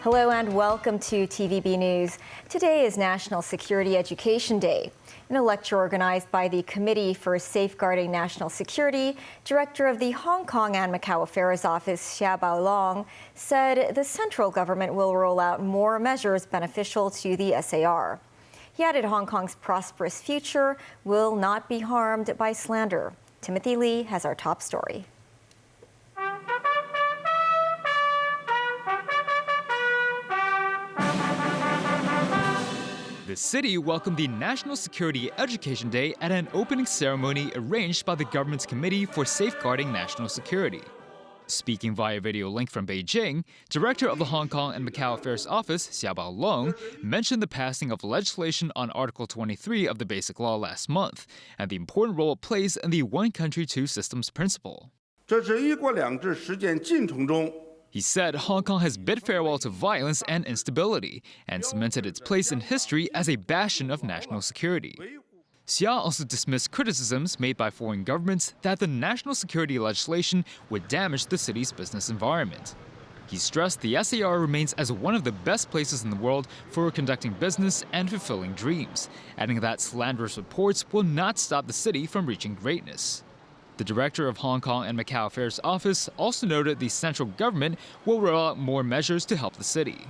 Hello and welcome to TVB News. Today is National Security Education Day. In a lecture organized by the Committee for Safeguarding National Security, Director of the Hong Kong and Macau Affairs Office, Xia Baolong, said the central government will roll out more measures beneficial to the SAR. He added Hong Kong's prosperous future will not be harmed by slander. Timothy Lee has our top story. The city welcomed the National Security Education Day at an opening ceremony arranged by the government's Committee for Safeguarding National Security. Speaking via video link from Beijing, Director of the Hong Kong and Macau Affairs Office, Xia Baolong, mentioned the passing of legislation on Article 23 of the Basic Law last month and the important role it plays in the one country, two systems principle. 这是一国两制实践进程中 He said Hong Kong has bid farewell to violence and instability and cemented its place in history as a bastion of national security. Xia also dismissed criticisms made by foreign governments that the national security legislation would damage the city's business environment. He stressed the SAR remains as one of the best places in the world for conducting business and fulfilling dreams, adding that slanderous reports will not stop the city from reaching greatness. The director of Hong Kong and Macau Affairs Office also noted the central government will roll out more measures to help the city.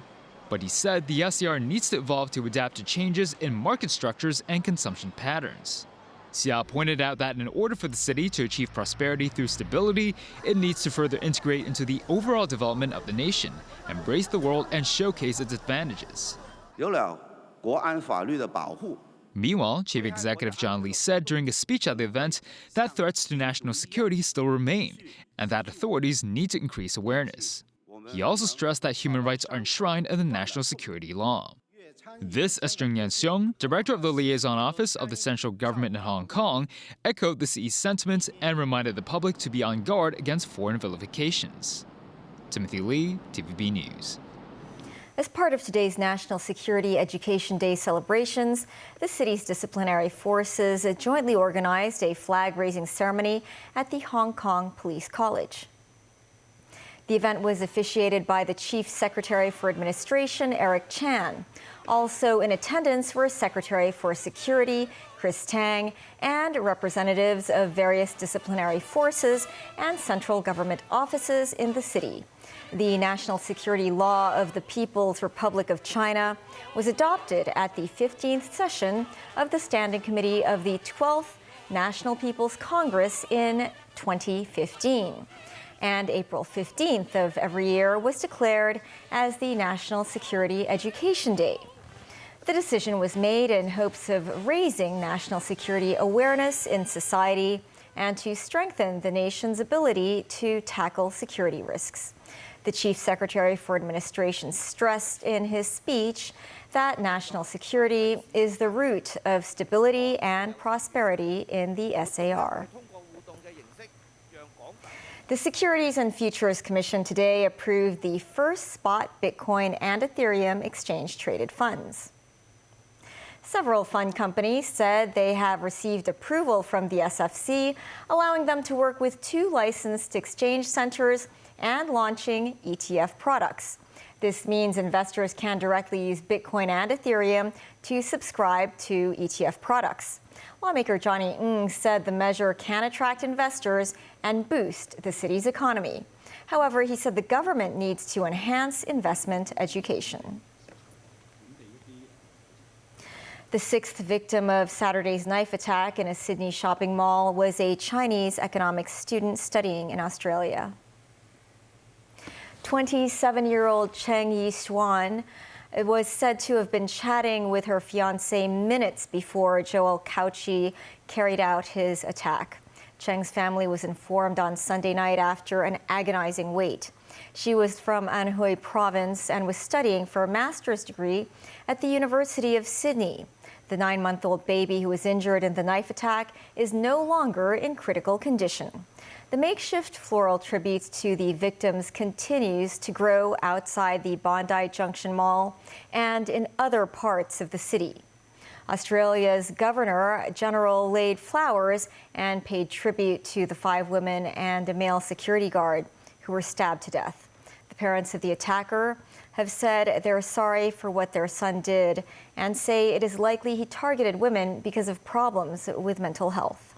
But he said the SAR needs to evolve to adapt to changes in market structures and consumption patterns. Xia pointed out that in order for the city to achieve prosperity through stability, it needs to further integrate into the overall development of the nation, embrace the world, and showcase its advantages. 有了国安法律的保护 Meanwhile, Chief Executive John Lee said during a speech at the event that threats to national security still remain and that authorities need to increase awareness. He also stressed that human rights are enshrined in the national security law. This, as Zheng Yanxiong, director of the Liaison Office of the central government in Hong Kong, echoed the city's sentiments and reminded the public to be on guard against foreign vilifications. Timothy Lee, TVB News. As part of today's National Security Education Day celebrations, the city's disciplinary forces jointly organized a flag-raising ceremony at the Hong Kong Police College. The event was officiated by the Chief Secretary for Administration, Eric Chan. Also in attendance were Secretary for Security, Chris Tang, and representatives of various disciplinary forces and central government offices in the city. The National Security Law of the People's Republic of China was adopted at the 15th session of the Standing Committee of the 12th National People's Congress in 2015. And April 15th of every year was declared as the National Security Education Day. The decision was made in hopes of raising national security awareness in society and to strengthen the nation's ability to tackle security risks. The Chief Secretary for Administration stressed in his speech that national security is the root of stability and prosperity in the SAR. The Securities and Futures Commission today approved the first spot Bitcoin and Ethereum exchange-traded funds. Several fund companies said they have received approval from the SFC, allowing them to work with 2 licensed exchange centers and launching ETF products. This means investors can directly use Bitcoin and Ethereum to subscribe to ETF products. Lawmaker Johnny Ng said the measure can attract investors and boost the city's economy. However, he said the government needs to enhance investment education. The 6th victim of Saturday's knife attack in a Sydney shopping mall was a Chinese economics student studying in Australia. 27-year-old Cheng Yi-Xuan was said to have been chatting with her fiancé minutes before Joel Cauchi carried out his attack. Cheng's family was informed on Sunday night after an agonizing wait. She was from Anhui province and was studying for a master's degree at the University of Sydney. The 9-month-old baby who was injured in the knife attack is no longer in critical condition. The The makeshift floral tribute to the victims continues to grow outside the Bondi Junction Mall and in other parts of the city. Australia's Governor-General laid flowers and paid tribute to the 5 women and a male security guard who were stabbed to death. The parents of the attacker have said they're sorry for what their son did and say it is likely he targeted women because of problems with mental health.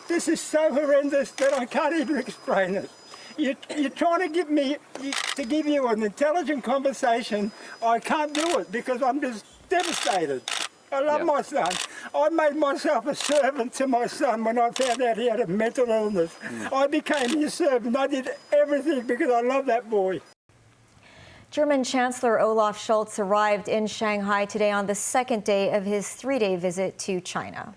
This is so horrendous that I can't even explain it. You're trying to give you an intelligent conversation. I can't do it because I'm just devastated. I love my son. I made myself a servant to my son when I found out he had a mental illness. I became his servant. I did everything because I love that boy. German Chancellor Olaf Scholz arrived in Shanghai today on the second day of his 3-day visit to China.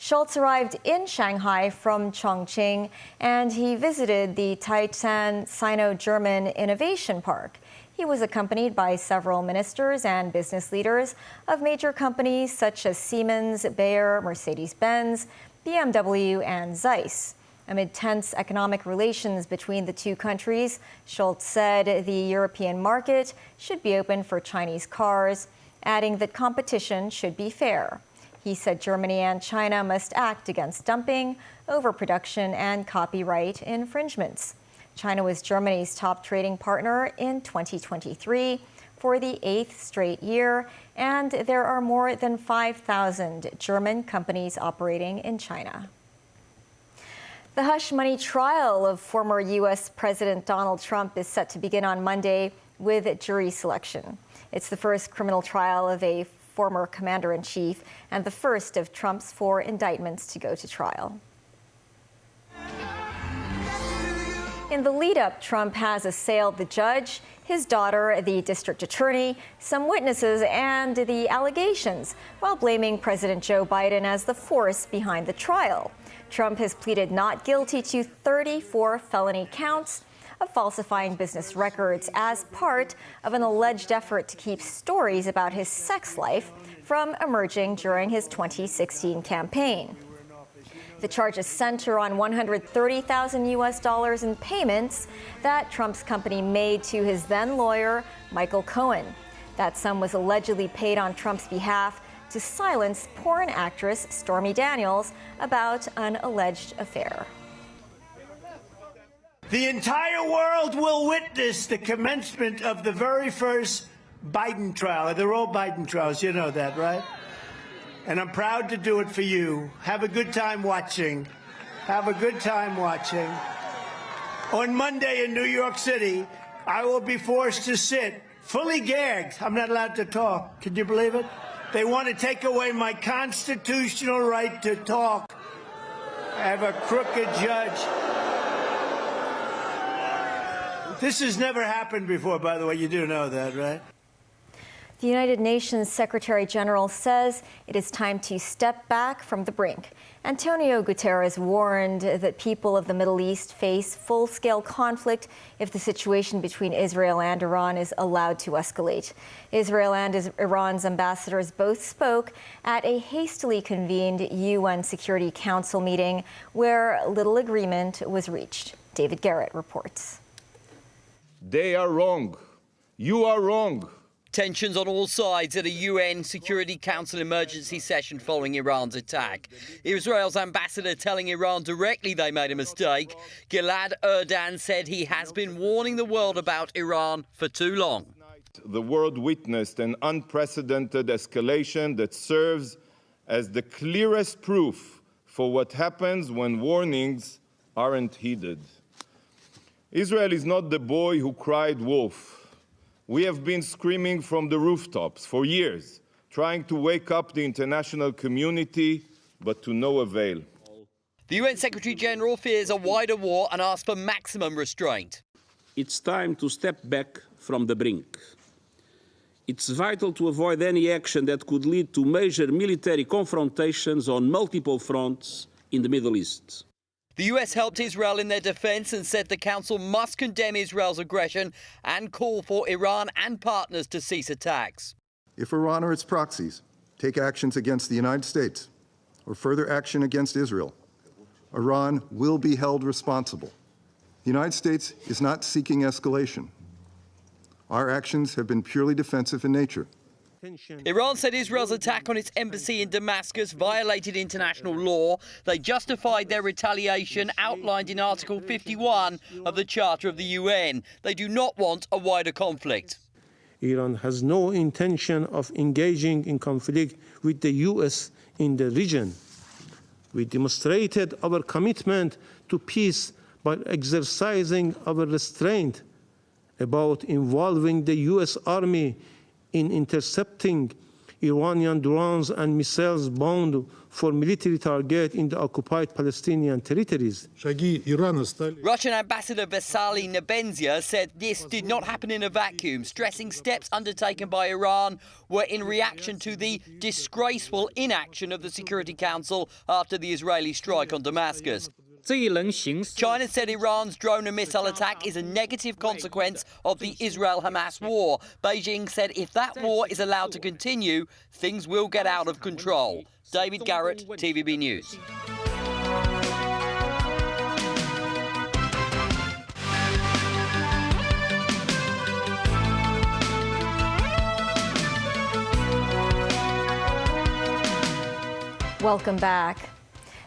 Scholz arrived in Shanghai from Chongqing, and he visited the Taicang Sino-German Innovation Park. He was accompanied by several ministers and business leaders of major companies such as Siemens, Bayer, Mercedes-Benz, BMW, and Zeiss. Amid tense economic relations between the two countries, Scholz said the European market should be open for Chinese cars, adding that competition should be fair. He said Germany and China must act against dumping, overproduction, and copyright infringements. China was Germany's top trading partner in 2023 for the 8th straight year, and there are more than 5,000 German companies operating in China. The hush money trial of former U.S. President Donald Trump is set to begin on Monday with jury selection. It's the first criminal trial of a former commander-in-chief and the first of Trump's 4 indictments to go to trial. In the lead-up, Trump has assailed the judge, his daughter, the district attorney, some witnesses, and the allegations, while blaming President Joe Biden as the force behind the trial. Trump has pleaded not guilty to 34 felony counts of falsifying business records as part of an alleged effort to keep stories about his sex life from emerging during his 2016 campaign. The charges center on $130,000 US in payments that Trump's company made to his then lawyer, Michael Cohen. That sum was allegedly paid on Trump's behalf to silence porn actress Stormy Daniels about an alleged affair. The entire world will witness the commencement of the very first Biden trial. They're all Biden trials, you know that, right? And I'm proud to do it for you. Have a good time watching. Have a good time watching. On Monday in New York City, I will be forced to sit fully gagged. I'm not allowed to talk. Can you believe it? They want to take away my constitutional right to talk. I have a crooked judge. This has never happened before, by the way. You do know that, right? The United Nations Secretary General says it is time to step back from the brink. Antonio Guterres warned that people of the Middle East face full-scale conflict if the situation between Israel and Iran is allowed to escalate. Israel and Iran's ambassadors both spoke at a hastily convened UN Security Council meeting where little agreement was reached. David Garrett reports. They are wrong. You are wrong. Tensions on all sides at a UN Security Council emergency session following Iran's attack. Israel's ambassador telling Iran directly they made a mistake. Gilad Erdan said he has been warning the world about Iran for too long. The world witnessed an unprecedented escalation that serves as the clearest proof for what happens when warnings aren't heeded. Israel is not the boy who cried wolf. We have been screaming from the rooftops for years, trying to wake up the international community, but to no avail. The UN Secretary-General fears a wider war and asks for maximum restraint. It's time to step back from the brink. It's vital to avoid any action that could lead to major military confrontations on multiple fronts in the Middle East. The US helped Israel in their defense and said the Council must condemn Israel's aggression and call for Iran and partners to cease attacks. If Iran or its proxies take actions against the United States or further action against Israel, Iran will be held responsible. The United States is not seeking escalation. Our actions have been purely defensive in nature. Iran said Israel's attack on its embassy in Damascus violated international law. They justified their retaliation outlined in Article 51 of the Charter of the UN. They do not want a wider conflict. Iran has no intention of engaging in conflict with the U.S. in the region. We demonstrated our commitment to peace by exercising our restraint about involving the U.S. Army in intercepting Iranian drones and missiles bound for military targets in the occupied Palestinian territories. Russian Ambassador Vasily Nebenzia said this did not happen in a vacuum, stressing steps undertaken by Iran were in reaction to the disgraceful inaction of the Security Council after the Israeli strike on Damascus. China said Iran's drone and missile attack is a negative consequence of the Israel-Hamas war. Beijing said if that war is allowed to continue, things will get out of control. David Garrett, TVB News. Welcome back.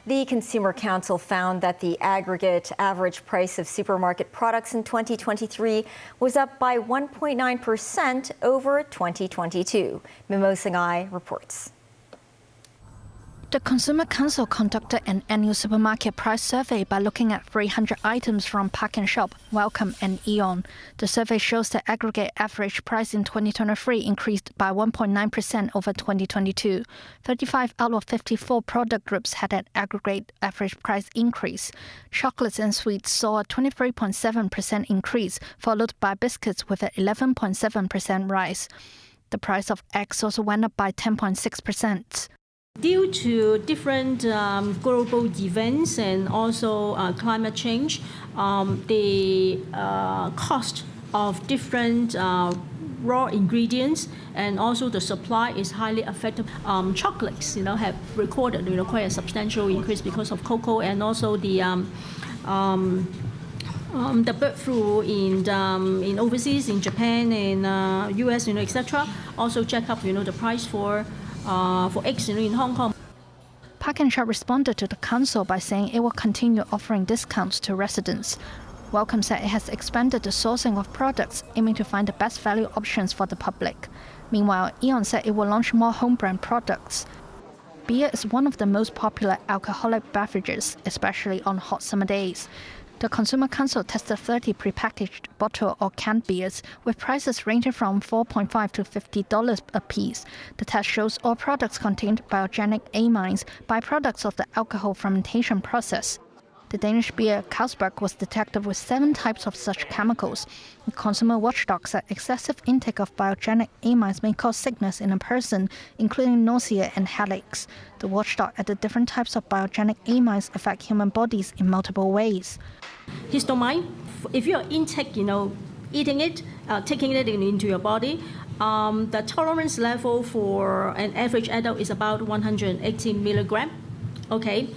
The Consumer Council found that the aggregate average price of supermarket products in 2023 was up by 1.9% over 2022. Mimosa Ngai reports. The Consumer Council conducted an annual supermarket price survey by looking at 300 items from PARKnSHOP, Wellcome and Aeon. The survey shows the aggregate average price in 2023 increased by 1.9% over 2022. 35 out of 54 product groups had an aggregate average price increase. Chocolates and sweets saw a 23.7% increase, followed by biscuits with an 11.7% rise. The price of eggs also went up by 10.6%. Due to different global events and also climate change, the cost of different raw ingredients and also the supply is highly affected. Chocolates, have recorded, quite a substantial increase because of cocoa and also the bird flu in overseas, in Japan and US, etc. Also jack up, the price for eggs in Hong Kong. PARKnSHOP responded to the council by saying it will continue offering discounts to residents. Wellcome said it has expanded the sourcing of products, aiming to find the best value options for the public. Meanwhile, Aeon said it will launch more home brand products. Beer is one of the most popular alcoholic beverages, especially on hot summer days. The Consumer Council tested 30 prepackaged bottle or canned beers with prices ranging from $4.5 to $50 a piece. The test shows all products contained biogenic amines, byproducts of the alcohol fermentation process. The Danish beer Carlsberg was detected with 7 types of such chemicals. The consumer watchdog said excessive intake of biogenic amines may cause sickness in a person, including nausea and headaches. The watchdog added different types of biogenic amines affect human bodies in multiple ways. Histamine, if you are intake, eating it, taking it into your body, the tolerance level for an average adult is about 180 milligram. Okay.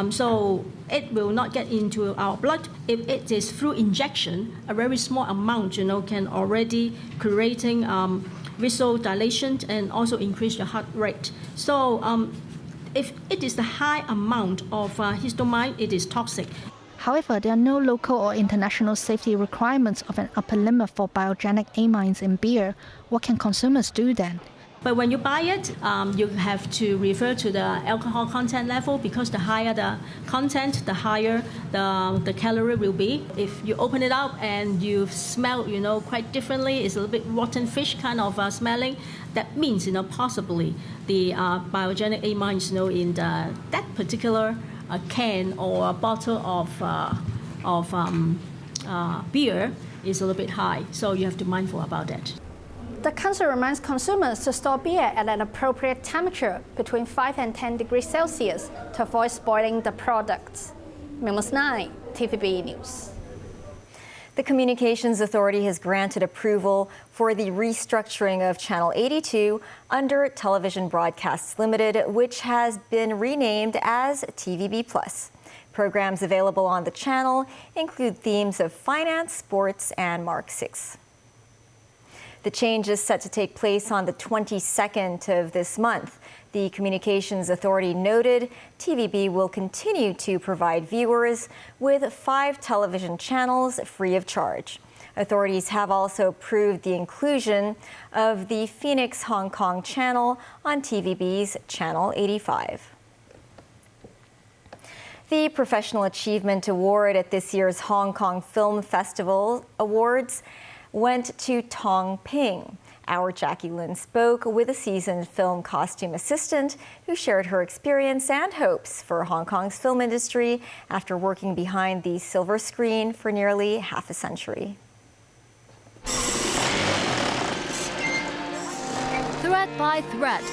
So it will not get into our blood. If it is through injection, a very small amount, can already creating vasodilation and also increase your heart rate. So if it is the high amount of histamine, it is toxic. However, there are no local or international safety requirements of an upper limit for biogenic amines in beer. What can consumers do then? But when you buy it, you have to refer to the alcohol content level, because the higher the content, the higher the calorie will be. If you open it up and you smell, quite differently, it's a little bit rotten fish kind of smelling, that means, possibly the biogenic amines, in that particular can or bottle of beer is a little bit high. So you have to be mindful about that. The council reminds consumers to store beer at an appropriate temperature between 5 and 10 degrees Celsius to avoid spoiling the products. Mimosa Ngai, TVB News. The Communications Authority has granted approval for the restructuring of Channel 82 under Television Broadcasts Limited, which has been renamed as TVB+. Programs available on the channel include themes of finance, sports, and Mark VI. The change is set to take place on the 22nd of this month. The Communications Authority noted TVB will continue to provide viewers with 5 television channels free of charge. Authorities have also approved the inclusion of the Phoenix Hong Kong channel on TVB's Channel 85. The Professional Achievement Award at this year's Hong Kong Film Festival Awards went to Tong Ping. Our Jackie Lin spoke with a seasoned film costume assistant who shared her experience and hopes for Hong Kong's film industry after working behind the silver screen for nearly half a century. Thread by thread,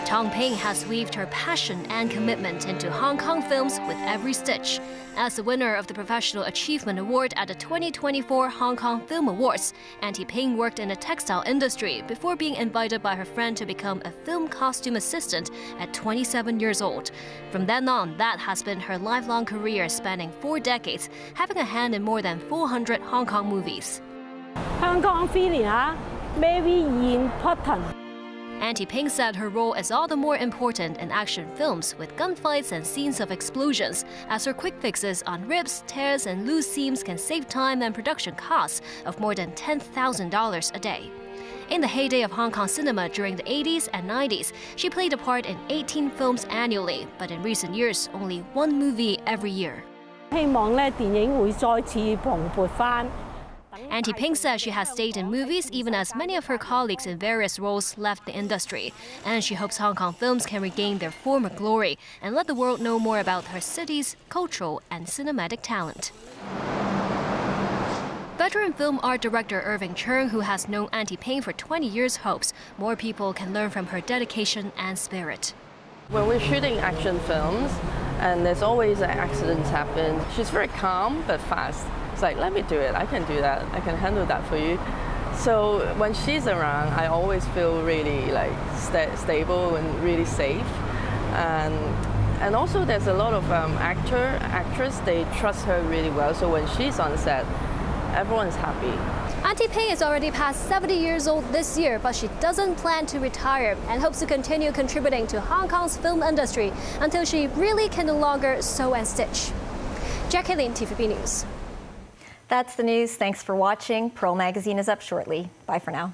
Tong Ping has weaved her passion and commitment into Hong Kong films with every stitch. As the winner of the Professional Achievement Award at the 2024 Hong Kong Film Awards, Auntie Ping worked in the textile industry before being invited by her friend to become a film costume assistant at 27 years old. From then on, that has been her lifelong career spanning 4 decades, having a hand in more than 400 Hong Kong movies. Hong Kong feeling, very important. Auntie Ping said her role is all the more important in action films with gunfights and scenes of explosions, as her quick fixes on rips, tears, and loose seams can save time and production costs of more than $10,000 a day. In the heyday of Hong Kong cinema during the 80s and 90s, she played a part in 18 films annually, but in recent years, only 1 movie every year. 希望電影會再次蓬勃返。 Auntie Ping says she has stayed in movies even as many of her colleagues in various roles left the industry, and she hopes Hong Kong films can regain their former glory and let the world know more about her city's cultural and cinematic talent. Veteran film art director Irving Cheung, who has known Auntie Ping for 20 years, hopes more people can learn from her dedication and spirit. When we're shooting action films, and there's always accidents happen, she's very calm but fast. It's like, let me do it, I can do that, I can handle that for you. So when she's around, I always feel really like stable and really safe. And also there's a lot of actors, they trust her really well. So when she's on set, everyone's happy. Auntie Ping is already past 70 years old this year, but she doesn't plan to retire and hopes to continue contributing to Hong Kong's film industry until she really can no longer sew and stitch. Jackie Lin, TVB News. That's the news. Thanks for watching. Pearl Magazine is up shortly. Bye for now.